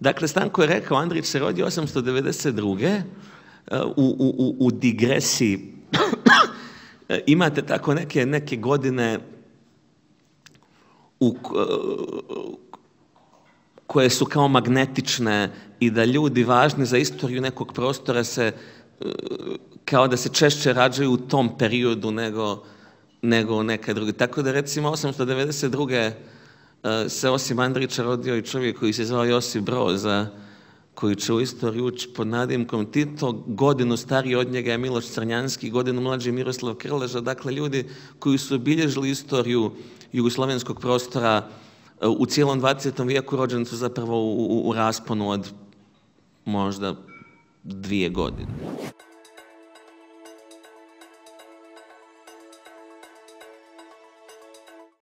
Dakle, Stanko je rekao, Andrić se rodio 892. U digresiji imate tako neke godine koje su kao magnetične i da ljudi važni za istoriju nekog prostora kao da se češće rađaju u tom periodu nego neke druge. Tako da recimo 892. se osim Andrića rodio i čovjek koji se zvao Josip Broza, koji će u istoriju ući pod nadimkom Tito, godinu stariji od njega je Miloš Crnjanski, godinu mlađi Miroslav Krleža, dakle ljudi koji su obilježili istoriju jugoslovenskog prostora u cijelom 20. vijeku, rođeni su zapravo u rasponu od možda 2 godine.